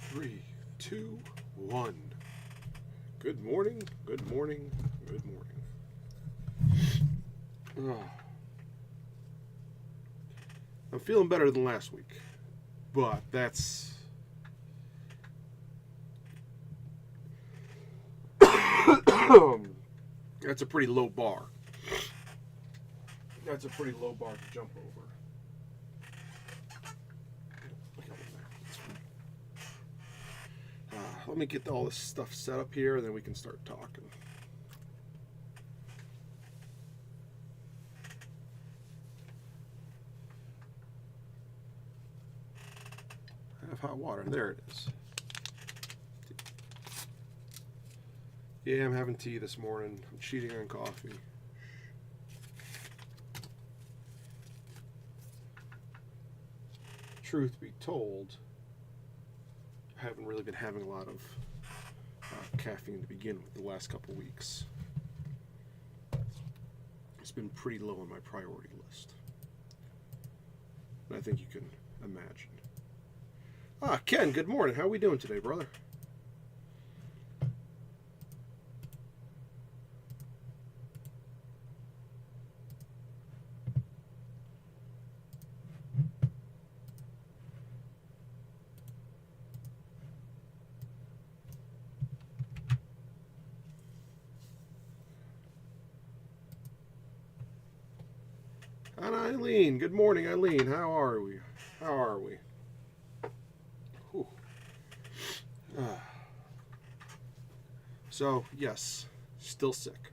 3, 2, 1. Good morning, good morning, good morning. Oh. I'm feeling better than last week, but that's that's a pretty low bar. That's a pretty low bar to jump over. Let me get all this stuff set up here, and then we can start talking. I have hot water. There it is. Yeah, I'm having tea this morning. I'm cheating on coffee. Truth be told, I haven't really been having a lot of caffeine to begin with the last couple weeks. It's been pretty low on my priority list. And I think you can imagine. Ken, good morning. How are we doing today, brother? And Eileen, good morning, Eileen. How are we? How are we? So, yes, still sick.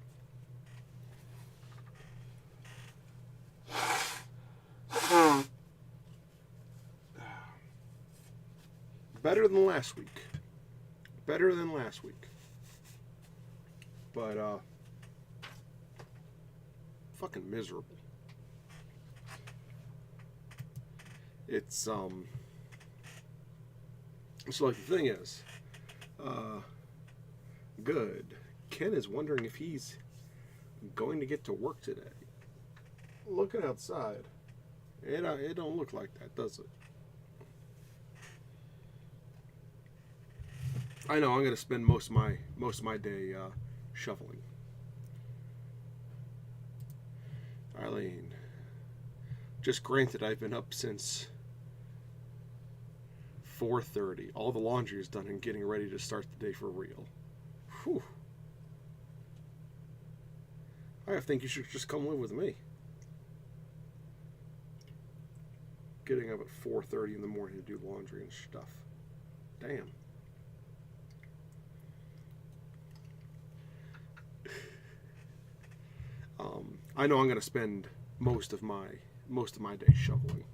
Better than last week. Better than last week. But, fucking miserable. It's, so like the thing is, good. Ken is wondering if he's going to get to work today. Looking outside, it don't look like that, does it? I know I'm gonna spend most of my day shoveling. Eileen, just granted, I've been up since 4:30. All the laundry is done and getting ready to start the day for real. Whew. I think you should just come live with me. Getting up at 4:30 in the morning to do laundry and stuff. Damn. I know I'm going to spend most of my day shoveling,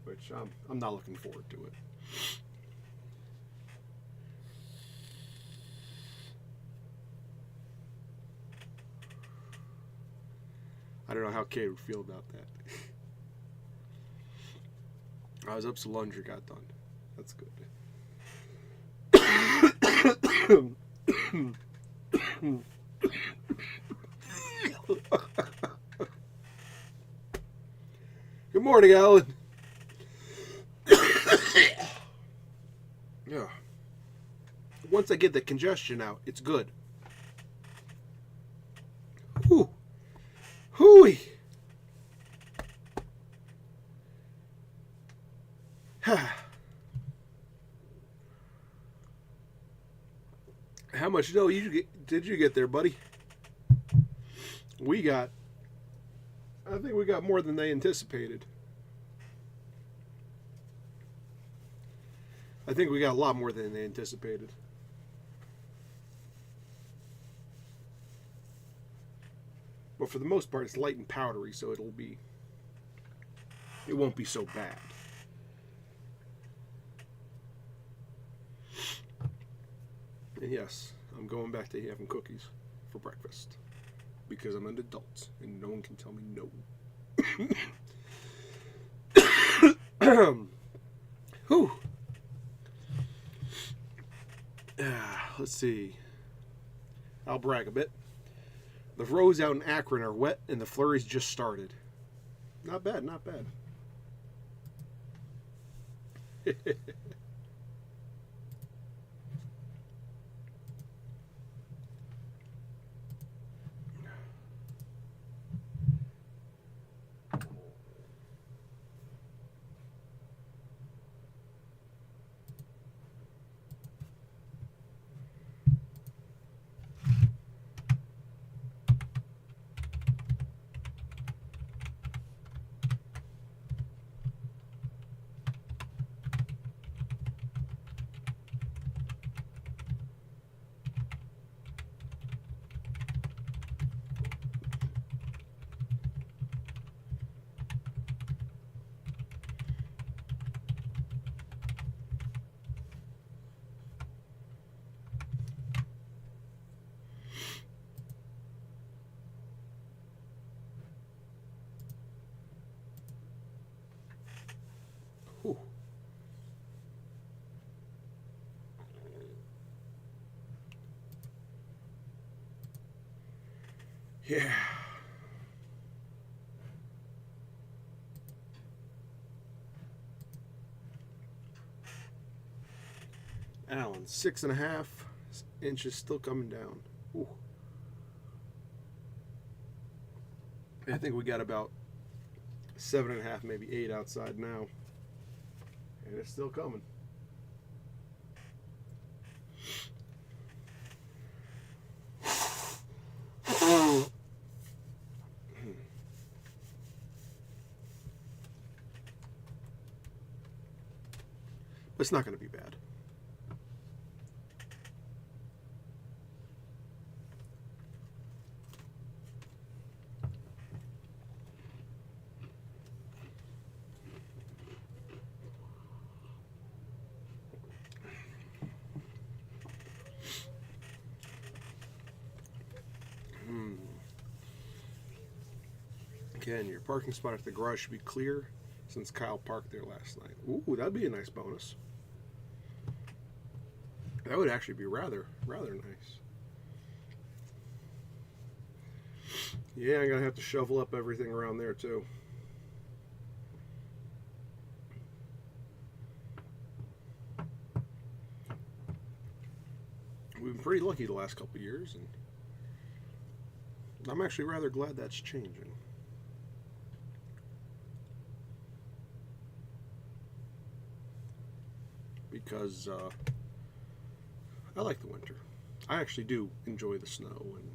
which I'm not looking forward to it. I don't know how Kay would feel about that. I was up so laundry got done. That's good. Good morning, Alan. Yeah. Once I get the congestion out, it's good. Whew. Hooey. How much snow did you get there, buddy? I think we got more than they anticipated. I think we got a lot more than they anticipated. But for the most part, it's light and powdery, so it won't be so bad. And yes, I'm going back to having cookies for breakfast. Because I'm an adult and no one can tell me no. Whew. Let's see. I'll brag a bit. The roads out in Akron are wet and the flurries just started. Not bad, not bad. Whew. Yeah. Allen, 6.5 inches, still coming down. Ooh. I think we got about 7.5, maybe 8 outside now, and it's still coming. It's not going to be bad. Again, your parking spot at the garage should be clear since Kyle parked there last night. Ooh, that'd be a nice bonus. That would actually be rather nice. Yeah, I'm gonna have to shovel up everything around there too. We've been pretty lucky the last couple of years, and I'm actually rather glad that's changing. Because I like the winter. I actually do enjoy the snow and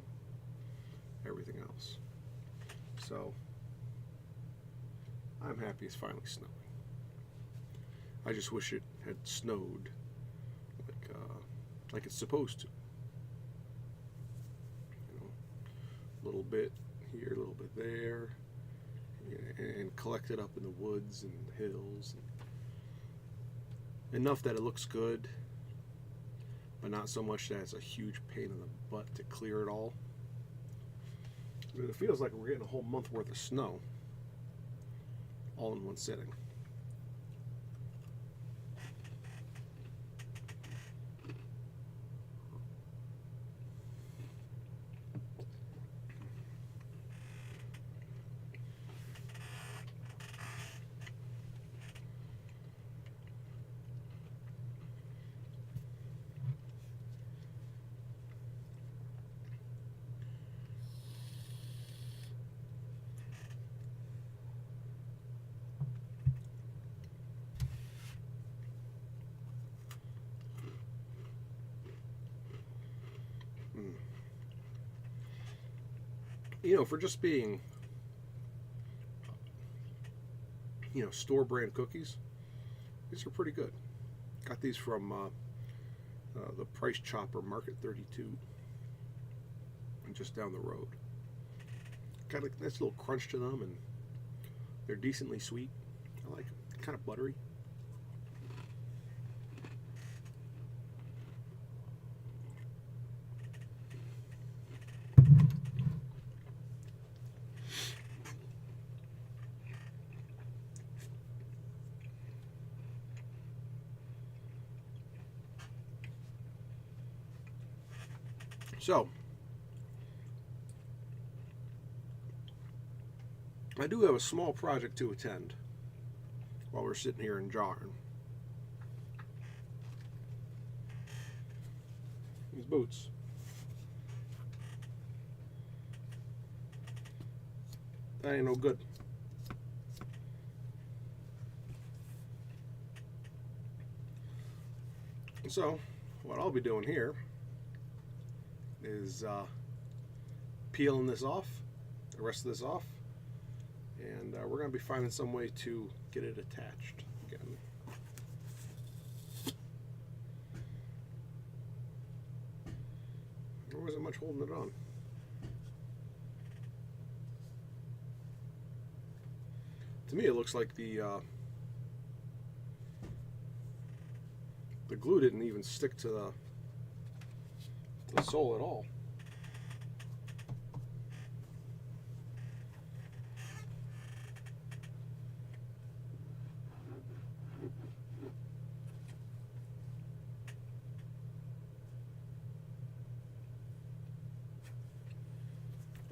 everything else. So I'm happy it's finally snowing. I just wish it had snowed like it's supposed to. You know, a little bit here, a little bit there, and collected up in the woods and the hills. Enough that it looks good, but not so much that it's a huge pain in the butt to clear it all. I mean, it feels like we're getting a whole month worth of snow all in one sitting. You know, for just being, you know, store brand cookies, these are pretty good. Got these from the Price Chopper Market 32, and just down the road. Got a nice little crunch to them, and they're decently sweet. I like them. Kind of buttery. So, I do have a small project to attend while we're sitting here and jawing. boots. That ain't no good. So, what I'll be doing here is peeling this off, the rest of this off, and we're going to be finding some way to get it attached again. There wasn't much holding it on. To me, it looks like the glue didn't even stick to the sole at all.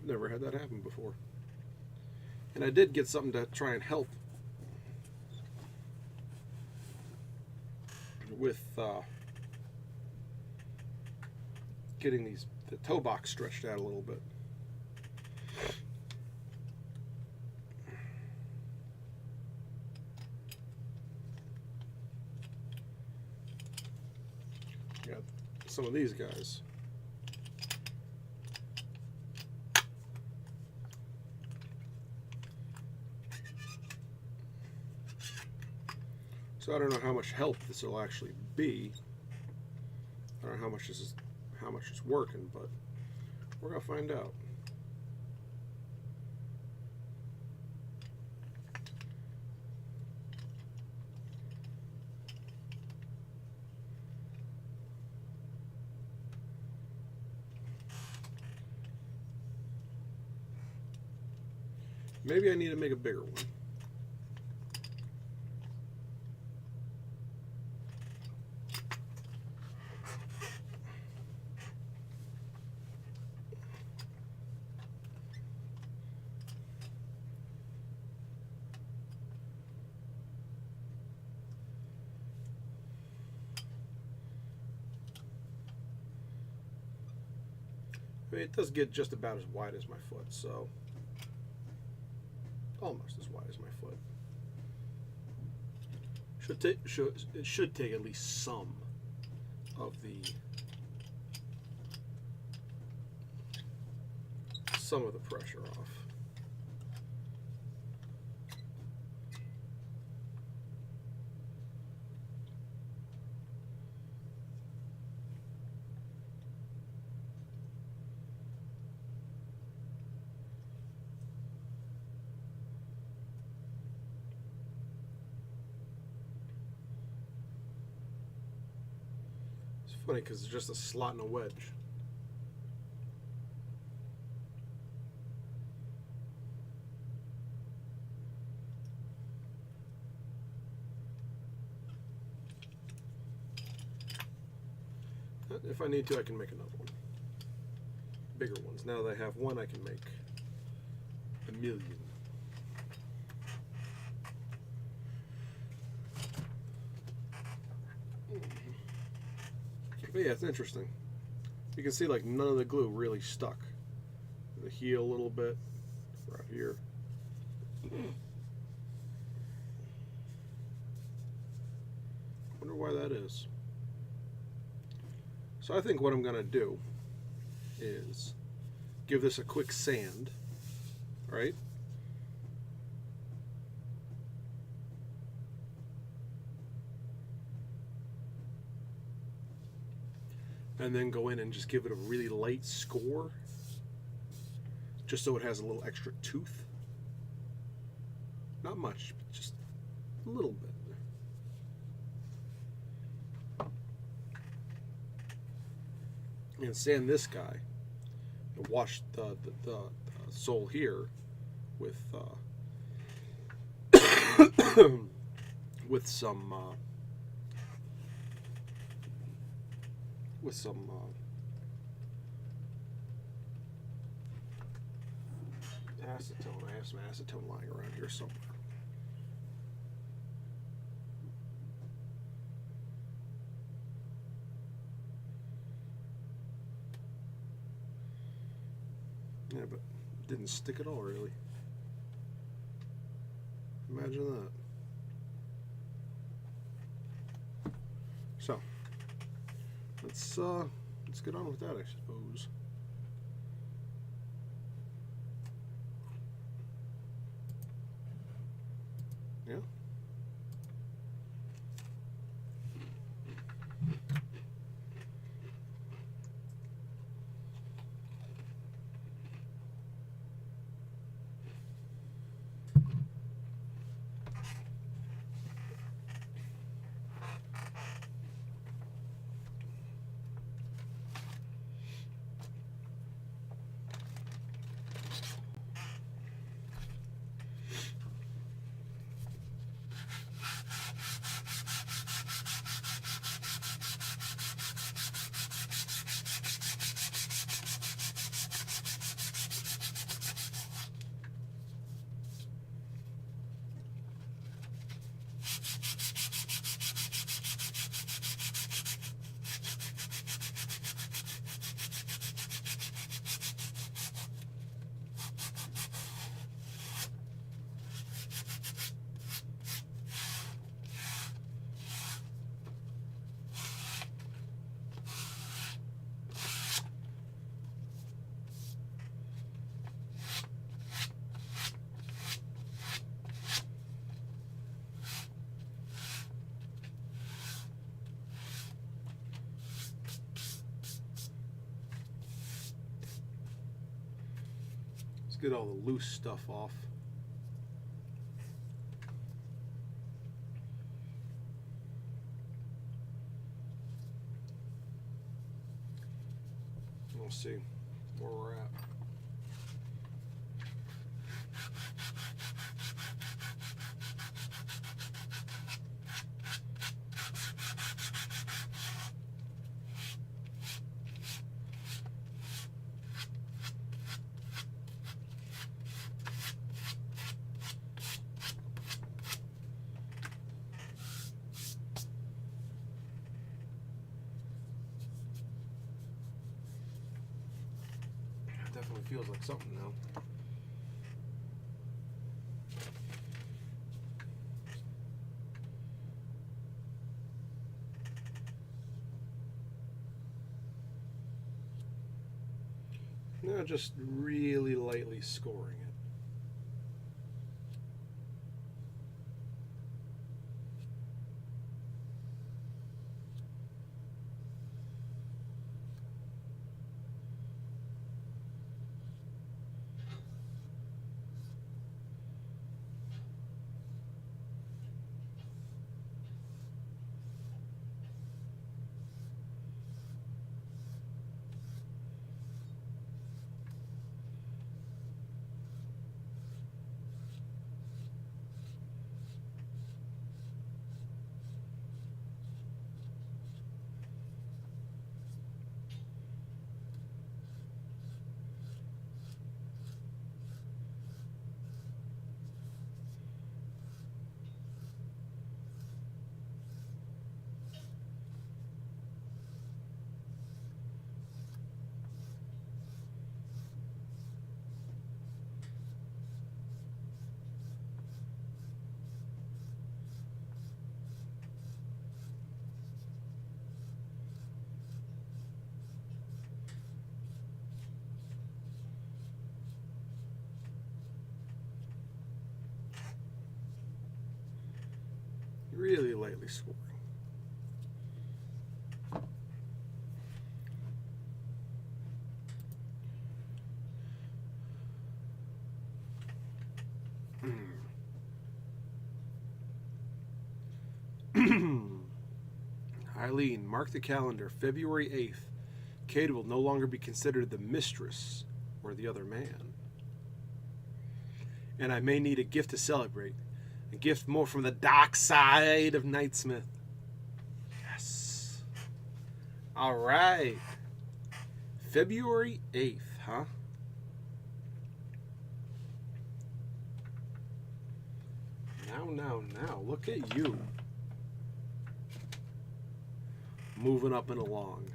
Never had that happen before. And I did get something to try and help with getting the toe box stretched out a little bit. Got some of these guys. So I don't know how much help this will actually be. I don't know how much it's working, but we're gonna find out. Maybe I need to make a bigger one. I mean, it does get just about as wide as my foot, so almost as wide as my foot. It should take at least some of the pressure off. Funny because it's just a slot and a wedge. If I need to, I can make another one. Bigger ones. Now that I have one, I can make a million. But yeah, it's interesting. You can see like none of the glue really stuck. The heel a little bit right here. Wonder why that is. So I think what I'm going to do is give this a quick sand, right? And then go in and just give it a really light score, just so it has a little extra tooth. Not much, but just a little bit. And sand this guy, and wash the sole here with with some acetone. I have some acetone lying around here somewhere. Yeah, but it didn't stick at all, really. Imagine that. So, let's get on with that, I suppose. Yeah. Let's get all the loose stuff off. We'll see where we're at. Definitely feels like something now. Now just really lightly scoring it. Really lightly scoring. Eileen, mark the calendar, February 8th. Kate will no longer be considered the mistress or the other man. And I may need a gift to celebrate. A gift more from the dark side of Knightsmith. Yes. All right. February 8th, huh? Now. Look at you. Moving up and along.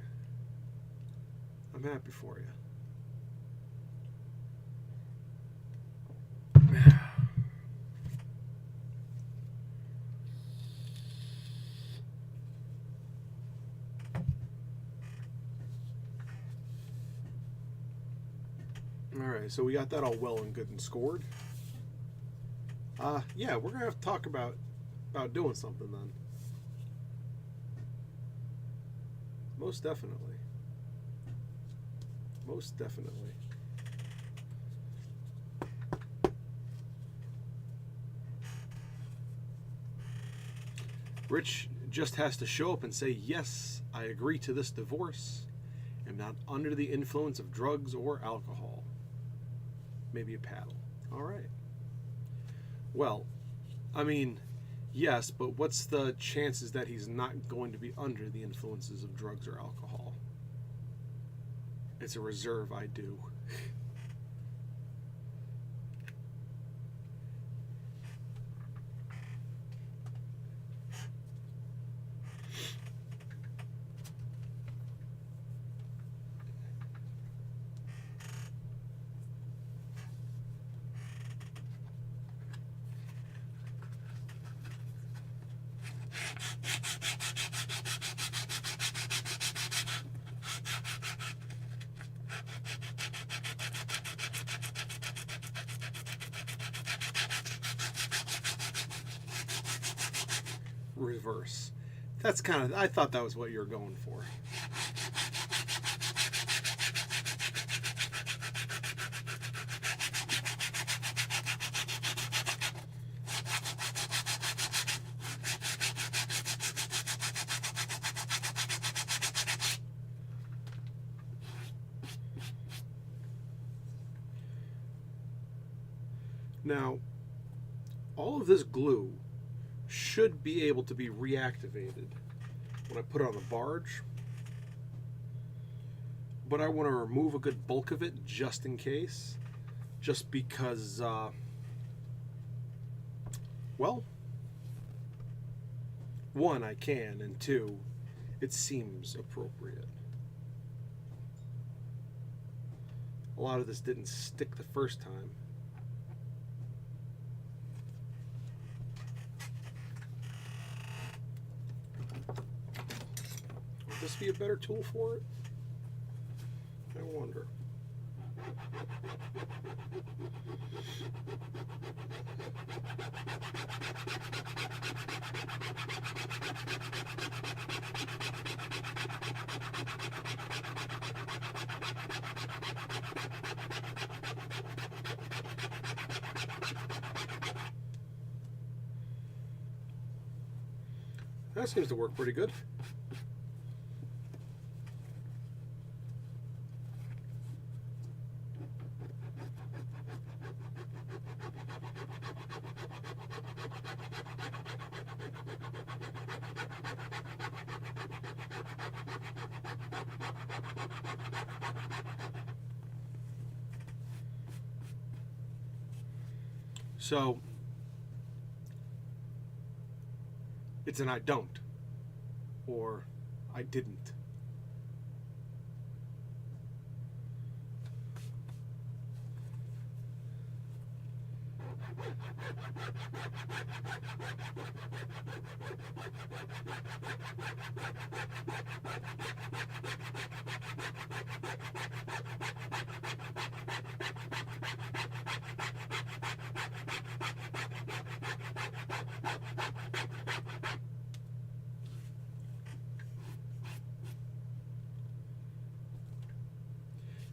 I'm happy for you. All right, so we got that all well and good and scored. Yeah, we're gonna have to talk about doing something then. Most definitely. Most definitely. Rich just has to show up and say, yes, I agree to this divorce. I'm not under the influence of drugs or alcohol. Maybe a paddle. All right. Well, I mean, yes, but what's the chances that he's not going to be under the influences of drugs or alcohol? It's a reserve I do. Reverse. That's kind of, I thought that was what you were going for. Now, all of this glue should be able to be reactivated when I put it on the barge, but I want to remove a good bulk of it just in case, just because, well, one, I can, and two, it seems appropriate. A lot of this didn't stick the first time. Would this be a better tool for it? I wonder. That seems to work pretty good. So it's an I don't, or I didn't.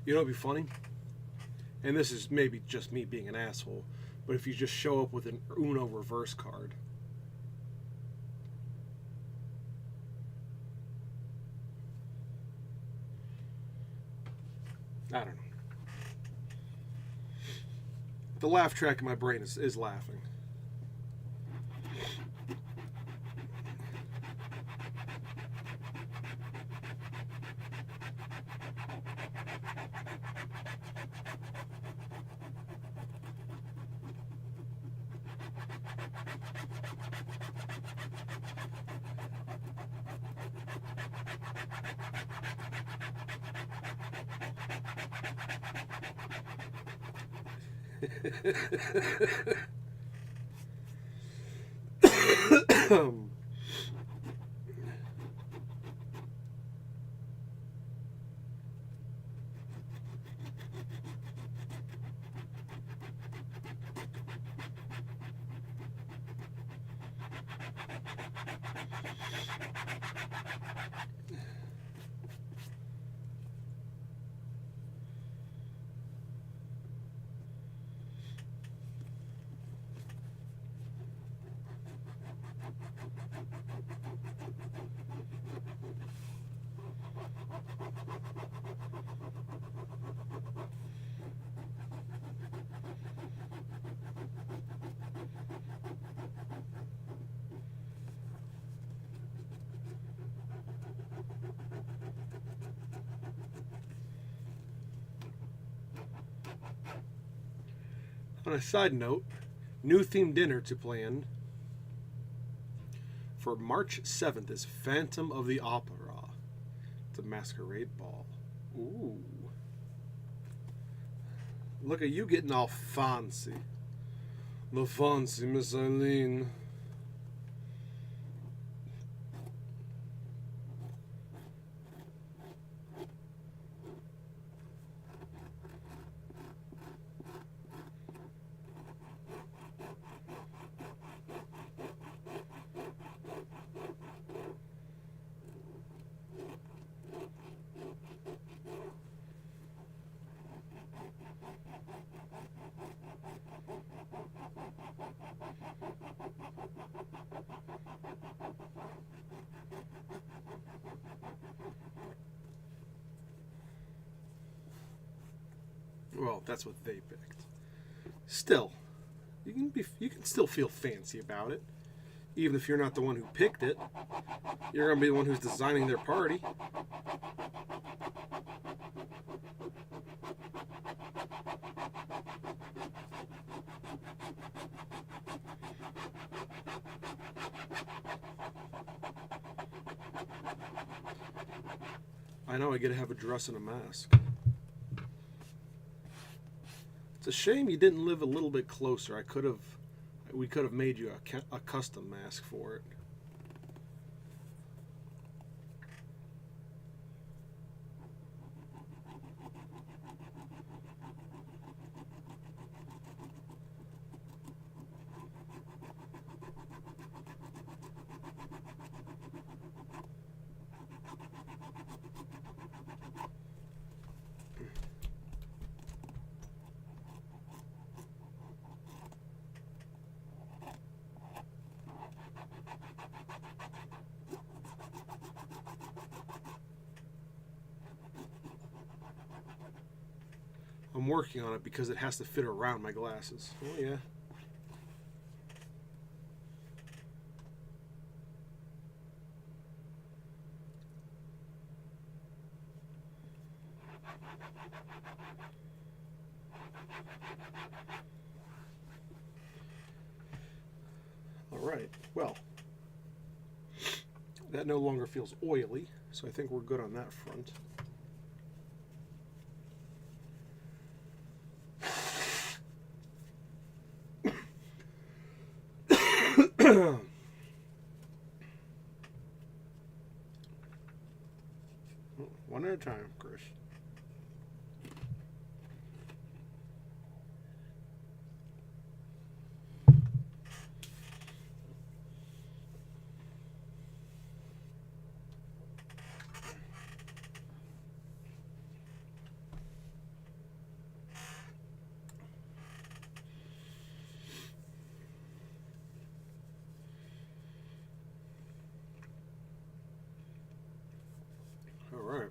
You know, it'd be funny, and this is maybe just me being an asshole, but if you just show up with an Uno reverse card. I don't know. The laugh track in my brain is laughing. On a side note, new themed dinner to plan for March 7th is Phantom of the Opera. It's a masquerade ball. Ooh. Look at you getting all fancy. The fancy Miss Eileen. Well, that's what they picked. Still, you can still feel fancy about it, even if you're not the one who picked it. You're gonna be the one who's designing their party. I know I get to have a dress and a mask. It's a shame you didn't live a little bit closer. We could have made you a custom mask for it. I'm working on it because it has to fit around my glasses. Oh, yeah. All right. Well, that no longer feels oily, so I think we're good on that front. One at a time, Chris. All right.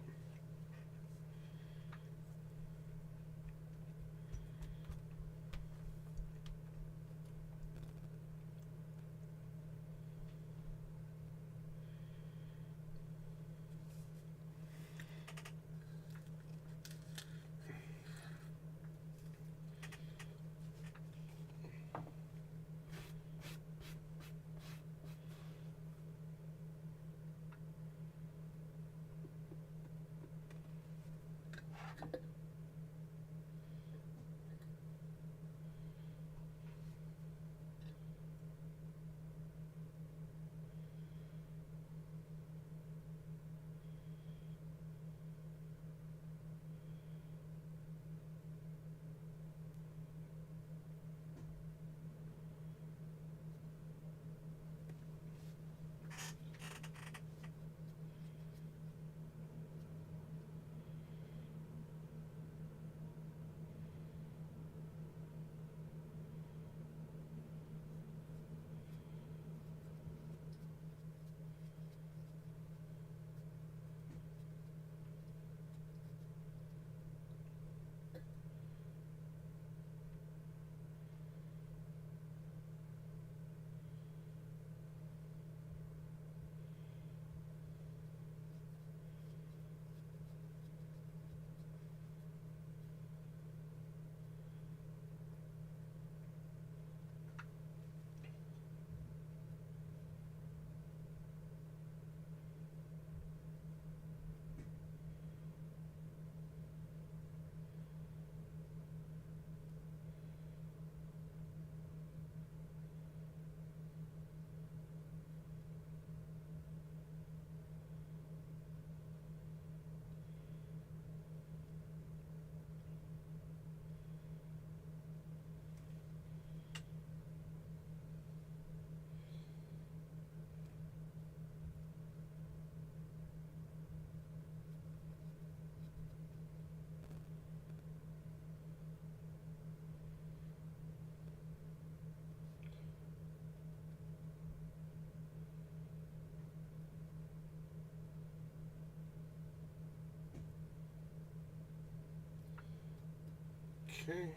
Okay.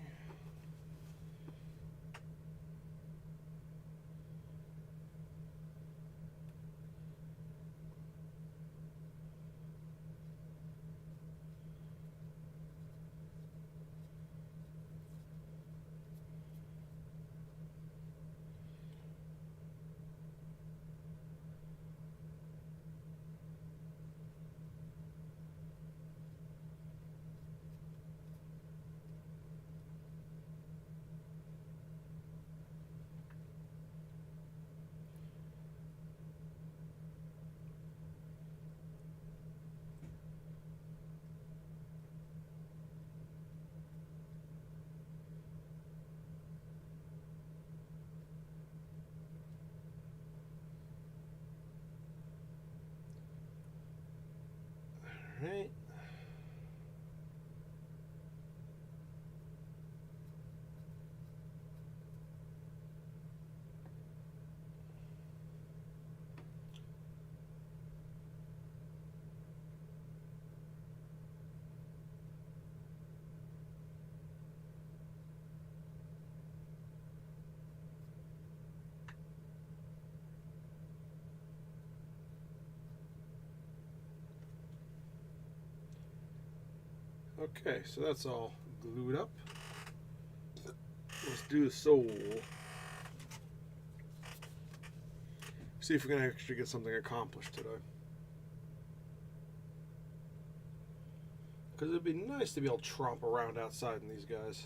All right. Okay, so that's all glued up. Let's do the sole. See if we can actually get something accomplished today. Because it'd be nice to be able to tromp around outside in these guys.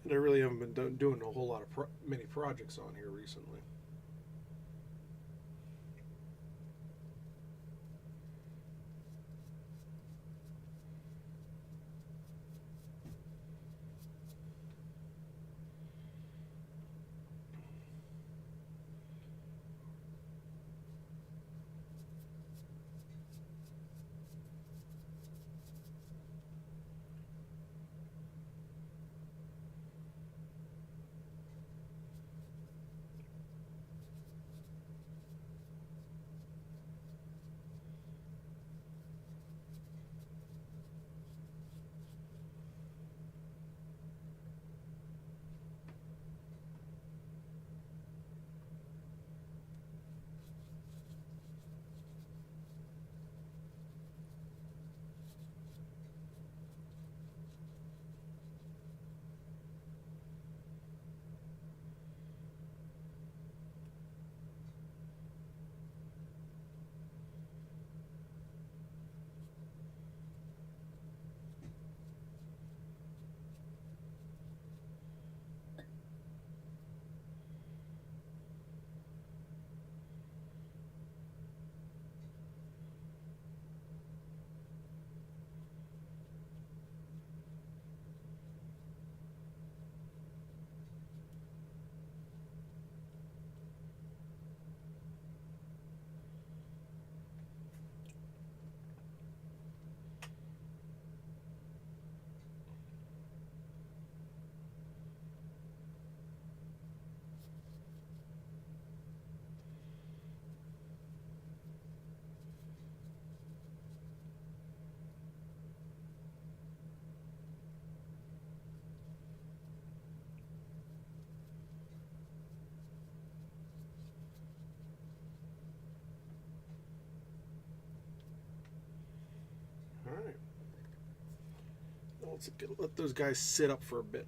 And I really haven't been doing a whole lot of many projects on here recently. All right. Now let's let those guys sit up for a bit.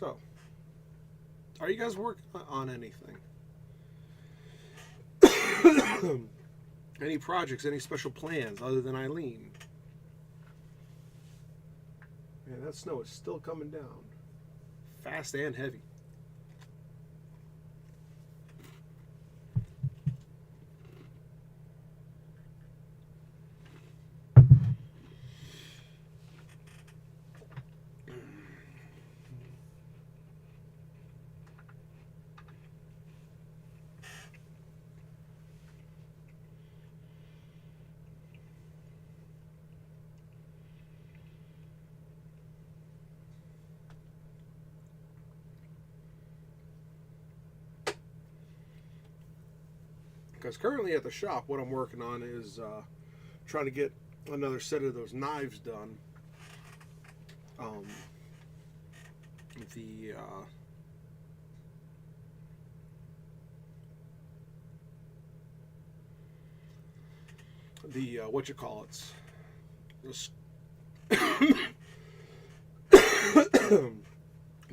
So, are you guys working on anything? Any projects, any special plans other than Eileen? Man, that snow is still coming down. Fast and heavy. Because currently at the shop, what I'm working on is trying to get another set of those knives done. The what you call it?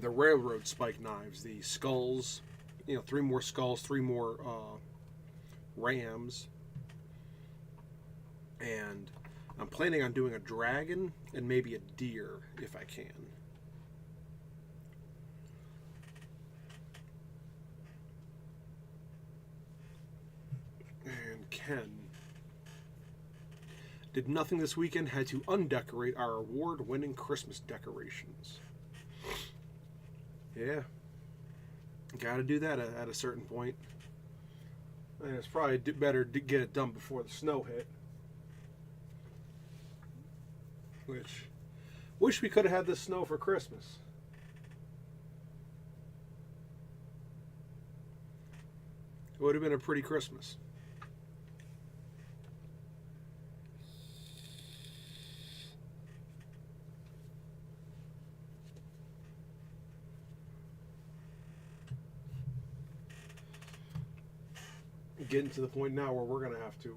The railroad spike knives, the skulls. 3 more skulls, 3 more rams, and I'm planning on doing a dragon and maybe a deer if I can. And Ken did nothing this weekend, had to undecorate our award-winning Christmas decorations. Yeah, gotta do that at a certain point. And it's probably better to get it done before the snow hit. Which, wish we could have had this snow for Christmas. It would have been a pretty Christmas. Getting to the point now where we're going to have to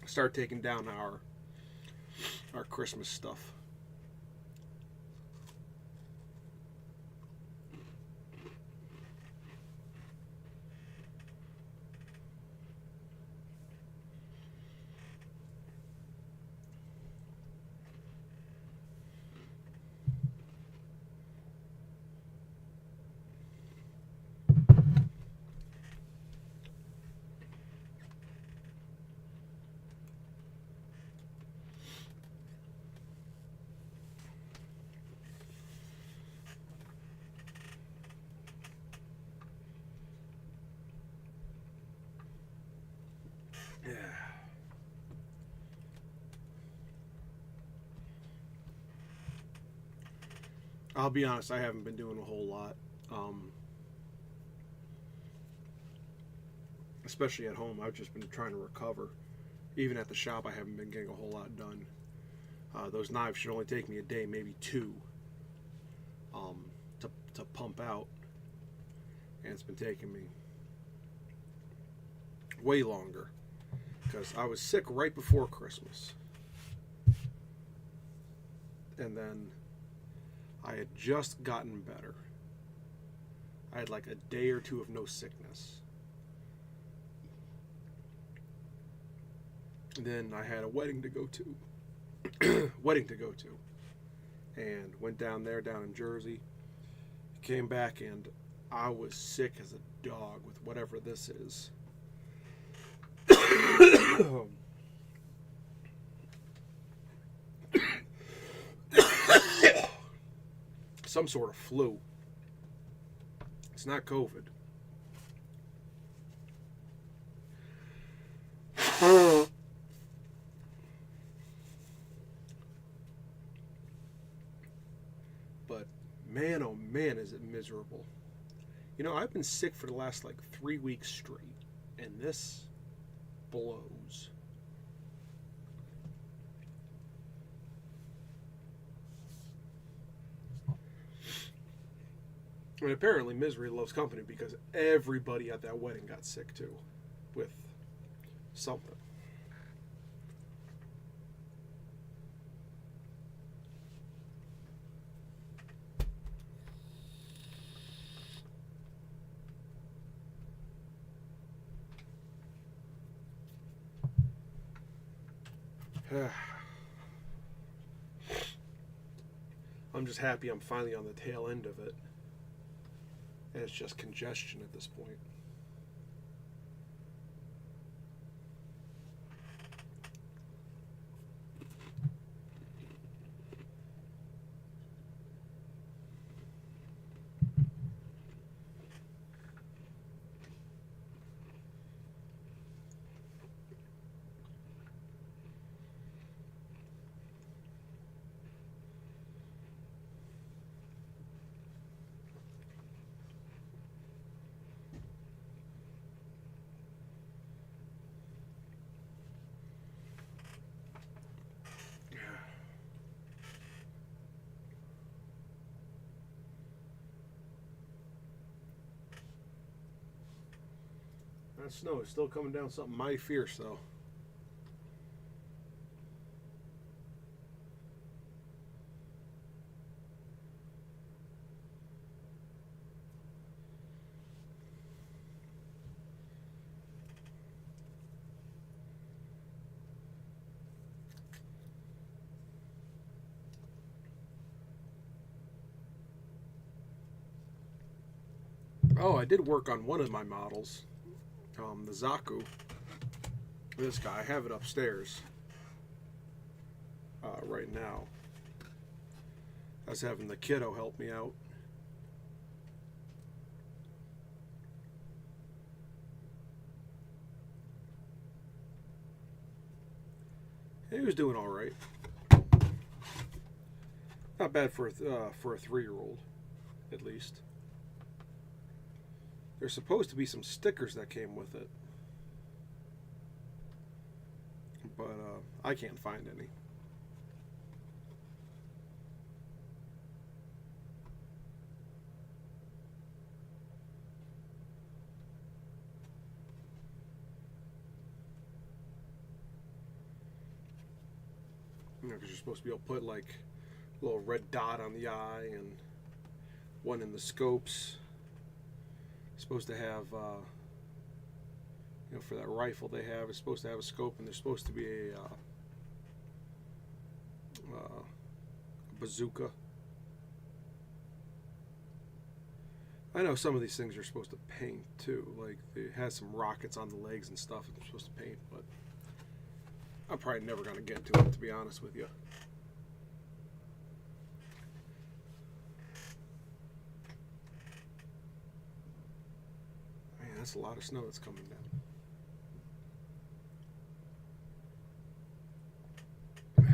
start taking down our Christmas stuff. Yeah. I'll be honest, I haven't been doing a whole lot. Especially at home, I've just been trying to recover. Even at the shop, I haven't been getting a whole lot done. Those knives should only take me a day, maybe 2, to pump out. And it's been taking me way longer. Because I was sick right before Christmas. And then I had just gotten better. I had like a day or 2 of no sickness. And then I had a wedding to go to. And went down in Jersey. Came back and I was sick as a dog with whatever this is. Some sort of flu. It's not COVID. But man, oh man, is it miserable. I've been sick for the last 3 weeks straight, and this blows. And apparently misery loves company, because everybody at that wedding got sick too with something. I'm just happy I'm finally on the tail end of it. And it's just congestion at this point. That snow is still coming down something mighty fierce, though. Oh, I did work on one of my models, the Zaku. This guy, I have it upstairs right now. I was having the kiddo help me out. He was doing all right. Not bad for a 3-year-old, at least. There's supposed to be some stickers that came with it, but I can't find any. You know, because you're supposed to be able to put like a little red dot on the eye and one in the scopes. Supposed to have, you know, for that rifle they have, it's supposed to have a scope, and there's supposed to be a bazooka. I know some of these things are supposed to paint too, like it has some rockets on the legs and stuff that they're supposed to paint, but I'm probably never going to get to it, to be honest with you. That's a lot of snow that's coming down.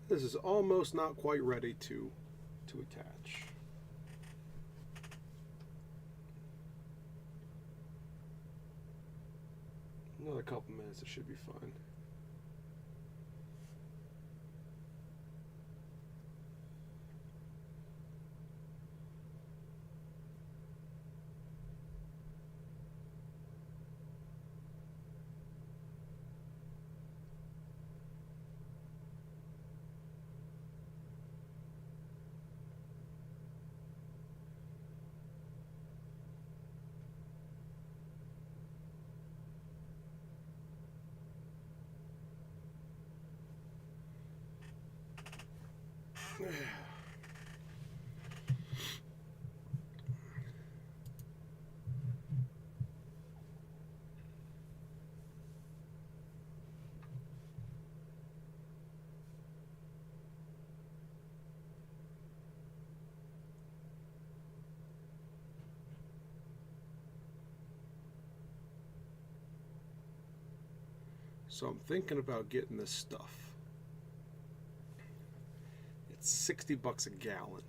This is almost not quite ready to attach. Another couple minutes, it should be fine. So I'm thinking about getting this stuff. It's $60 a gallon.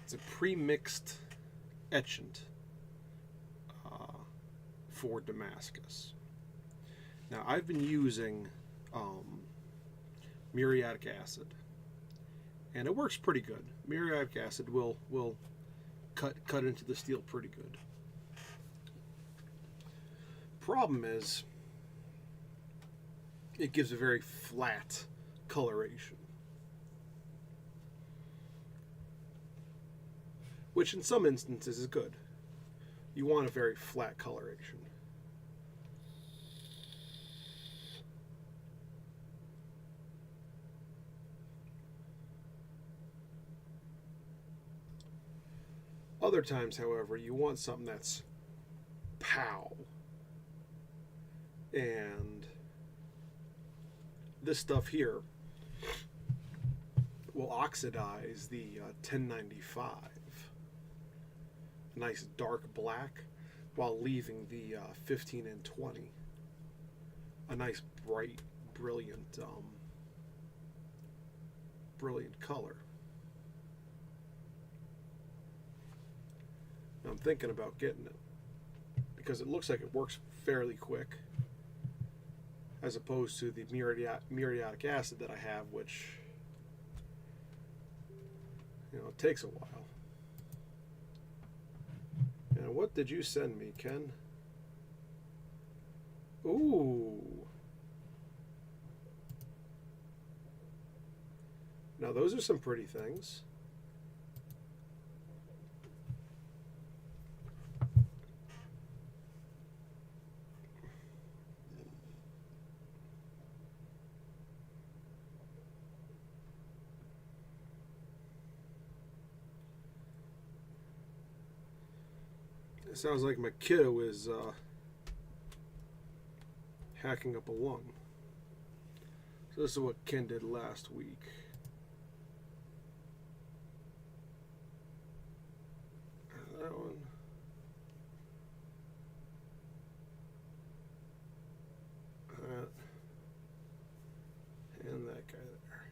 It's a pre-mixed etchant for Damascus. Now I've been using muriatic acid, and it works pretty good. Muriatic acid will cut into the steel pretty good. Problem is, it gives a very flat coloration, which in some instances is good. You want a very flat coloration. Other times, however, you want something that's pow. And this stuff here will oxidize the 1095, nice dark black, while leaving the 15 and 20 a nice bright, brilliant color. Now I'm thinking about getting it because it looks like it works fairly quick, as opposed to the muriatic acid that I have, which, you know, it takes a while. And what did you send me, Ken? Ooh. Now those are some pretty things. It sounds like my kiddo is hacking up a lung. So this is what Ken did last week. That one. That. And that guy there.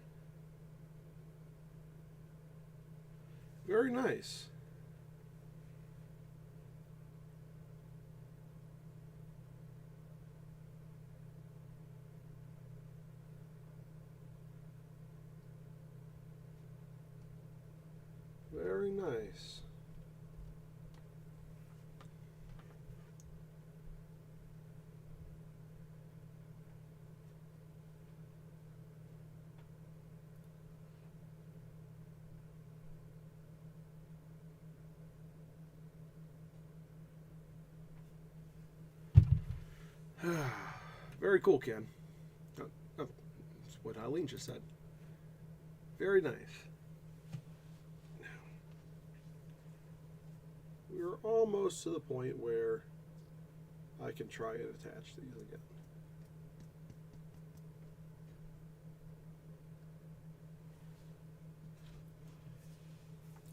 Very nice. Very nice. Very cool, Ken. That's what Eileen just said. Very nice. We're almost to the point where I can try and attach these again.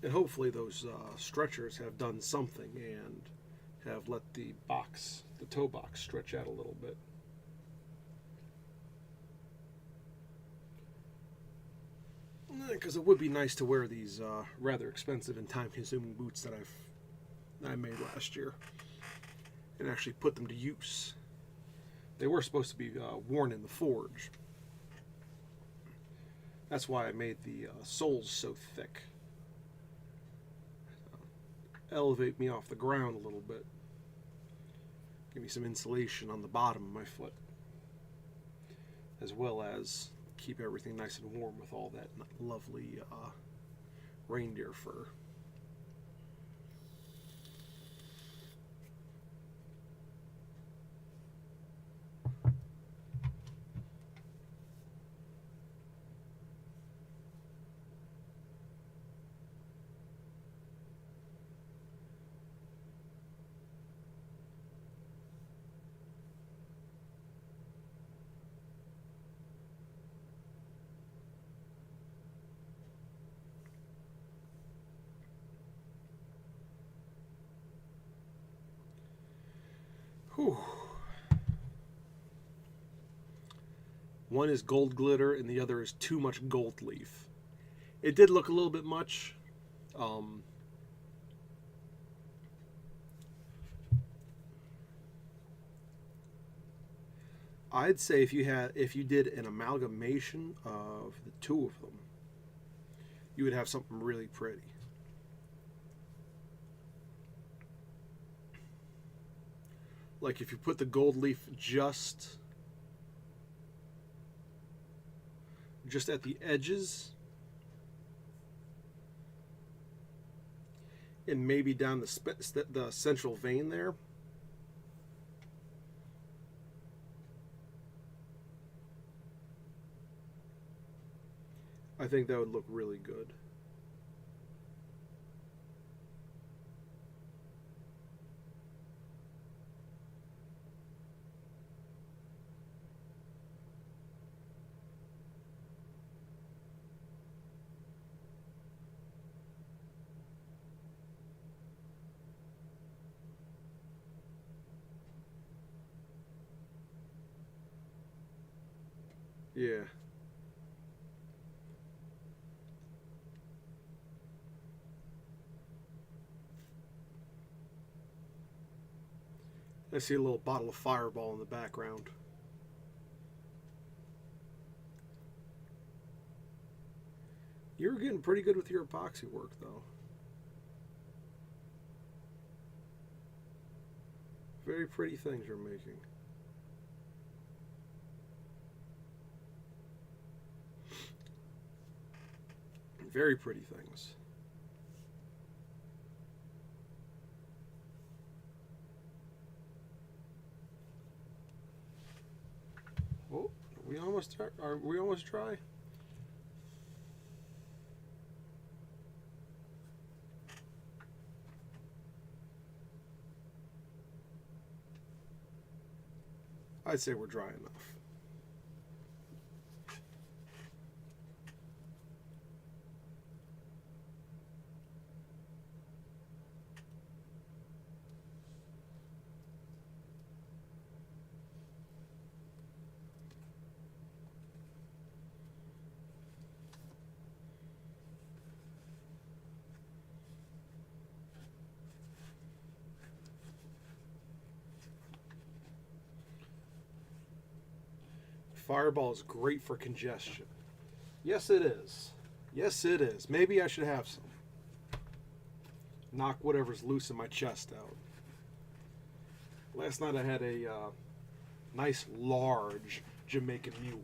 And hopefully those stretchers have done something and have let the toe box stretch out a little bit. Because it would be nice to wear these rather expensive and time-consuming boots that I made last year and actually put them to use. They were supposed to be worn in the forge. That's why I made the soles so thick. Elevate me off the ground a little bit. Give me some insulation on the bottom of my foot, as well as keep everything nice and warm with all that lovely reindeer fur. Whew. One is gold glitter and the other is too much gold leaf. It did look a little bit much. I'd say if you did an amalgamation of the two of them, you would have something really pretty. Like if you put the gold leaf just at the edges and maybe down the central vein there, I think that would look really good. Yeah. I see a little bottle of Fireball in the background. You're getting pretty good with your epoxy work, though. Very pretty things you're making. Very pretty things. Oh, are we almost dry? I'd say we're dry enough. Fireball is great for congestion. Yes, it is. Yes, it is. Maybe I should have some. Knock whatever's loose in my chest out. Last night I had a nice large Jamaican mule.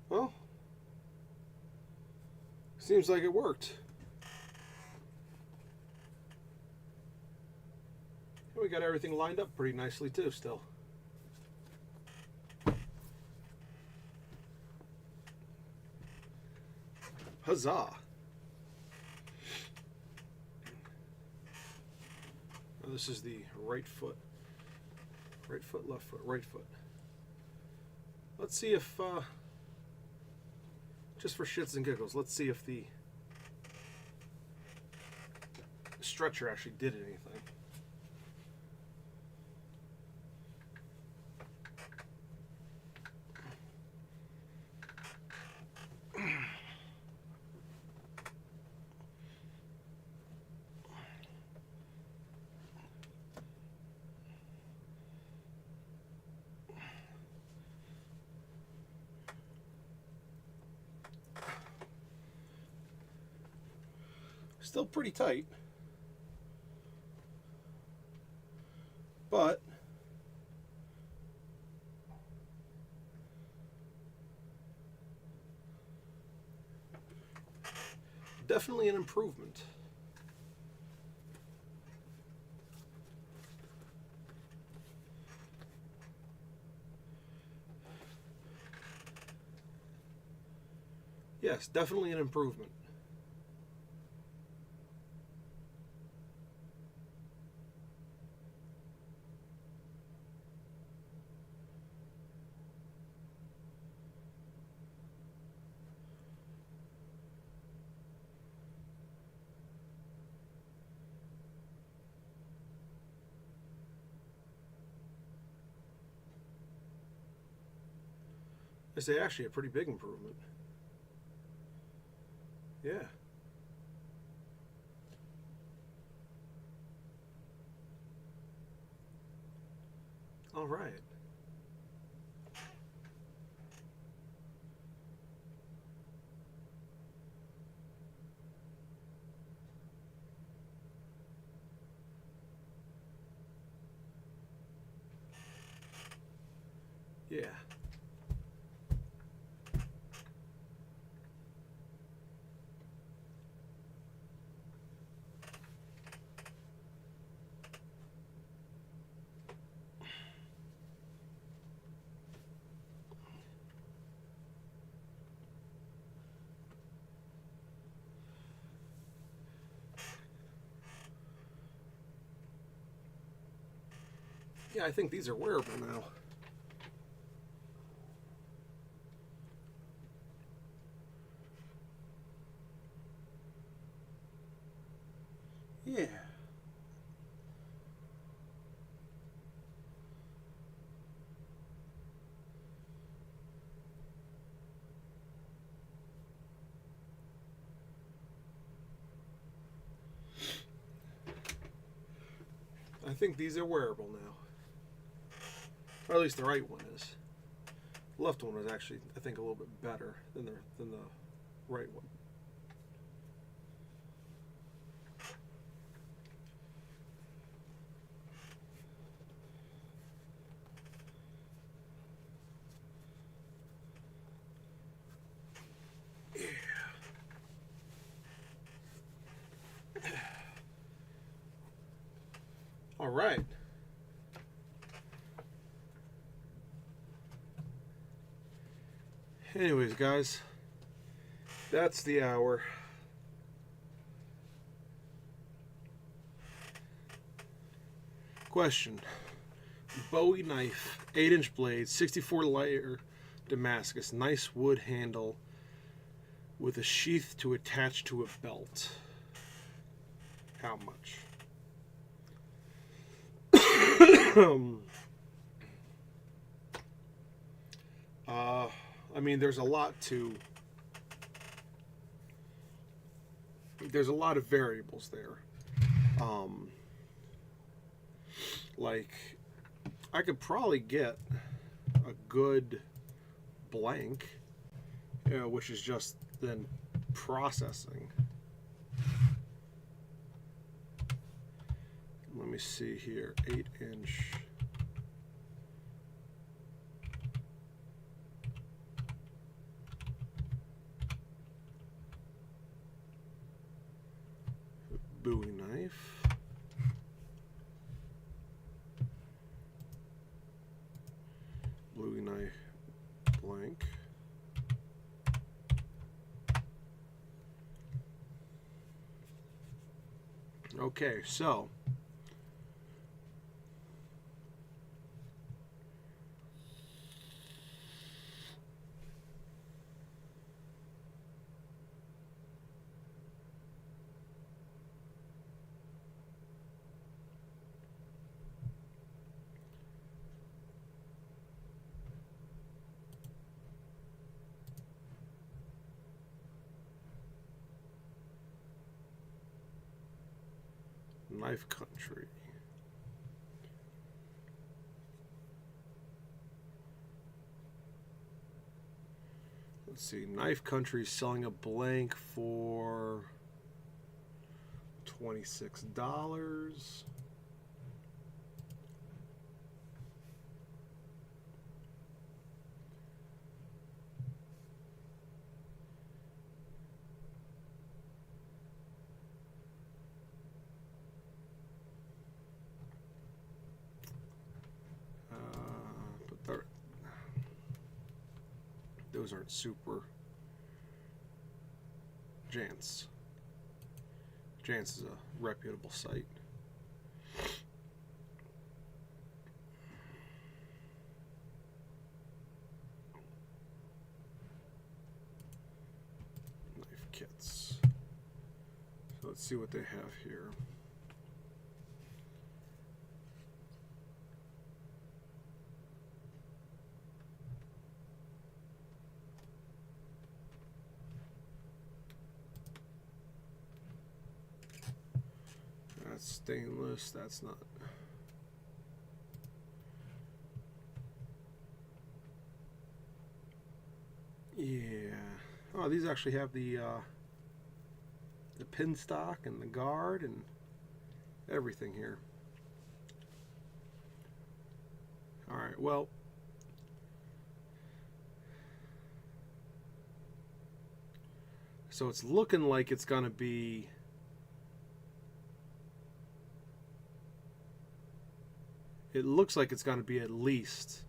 Well, seems like it worked. We got everything lined up pretty nicely too still. Huzzah! Now this is the right foot. Right foot, left foot, right foot. Let's see if, just for shits and giggles, let's see if the stretcher actually did anything. Still pretty tight, but definitely an improvement. Yes, definitely an improvement. I say actually a pretty big improvement. Yeah. All right. Yeah. Yeah, I think these are wearable now. Yeah. I think these are wearable now. Or at least the right one is. The left one is actually, I think, a little bit better than the right one. All right. Anyways, guys, that's the hour. Question. Bowie knife, 8-inch blade, 64 layer Damascus, nice wood handle with a sheath to attach to a belt. How much? I mean, there's a lot of variables there. Like, I could probably get a good blank, which is just then processing. Let me see here, 8-inch. Bowie knife. Bowie knife blank. Okay, so Knife Country. Let's see, Knife Country selling a blank for $26. Those aren't super. Jantz. Jantz is a reputable site. Knife kits. So let's see what they have here. Stainless, that's not. Yeah. Oh, these actually have the pin stock and the guard and everything here. All right. Well, so it's looking like it's going to be. It looks like it's going to be at least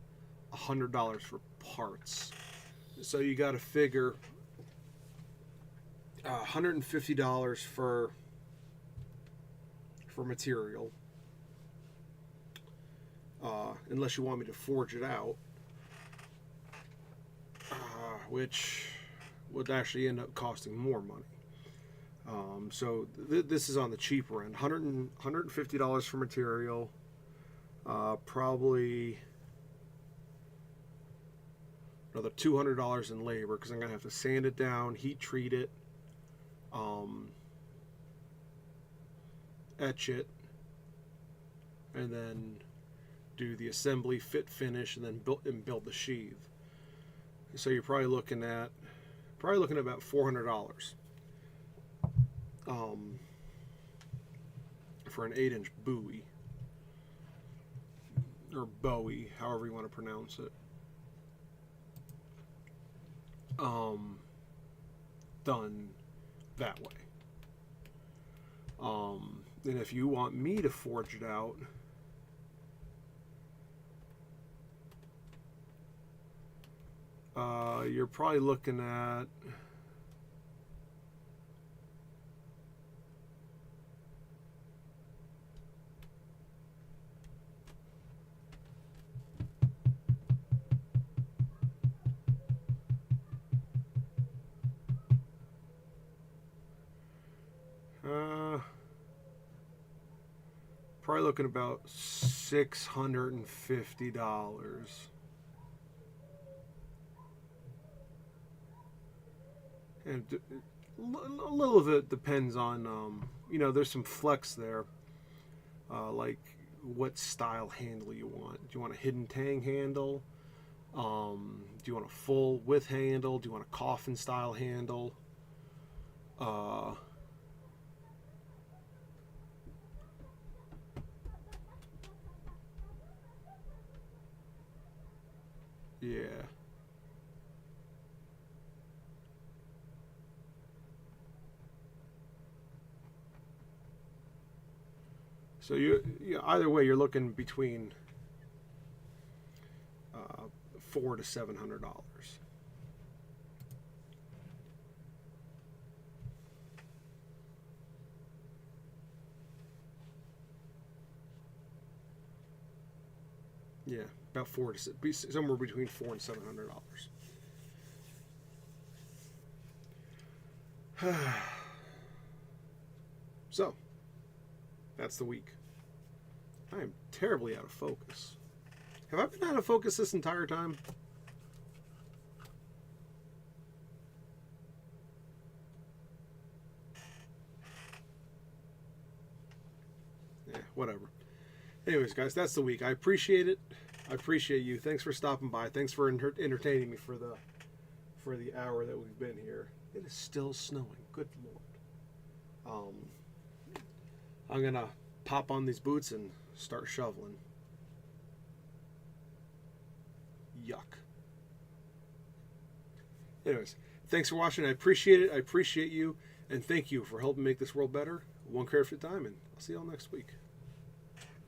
$100 for parts. So you got to figure $150 for material. unless you want me to forge it out, which would actually end up costing more money. So this is on the cheaper end, $150 for material, probably another $200 in labor, because I'm going to have to sand it down, heat treat it, etch it, and then do the assembly, fit, finish, and then build the sheath. So you're probably looking at about $400 for an 8-inch buoy, or bowie, however you want to pronounce it. Done that way. And if you want me to forge it out, you're probably looking at probably looking about $650. And a little of it depends on, there's some flex there, like what style handle you want. Do you want a hidden tang handle? Do you want a full width handle? Do you want a coffin style handle? Yeah. So either way, you're looking between $400 to $700. Yeah, about somewhere between $400 and $700. So, that's the week. I am terribly out of focus. Have I been out of focus this entire time? Yeah, whatever. Anyways, guys, that's the week. I appreciate it. I appreciate you. Thanks for stopping by. Thanks for entertaining me for the hour that we've been here. It is still snowing. Good Lord. I'm gonna pop on these boots and start shoveling. Yuck. Anyways, thanks for watching. I appreciate it. I appreciate you, and thank you for helping make this world better, one kerf at a time. And I'll see y'all next week.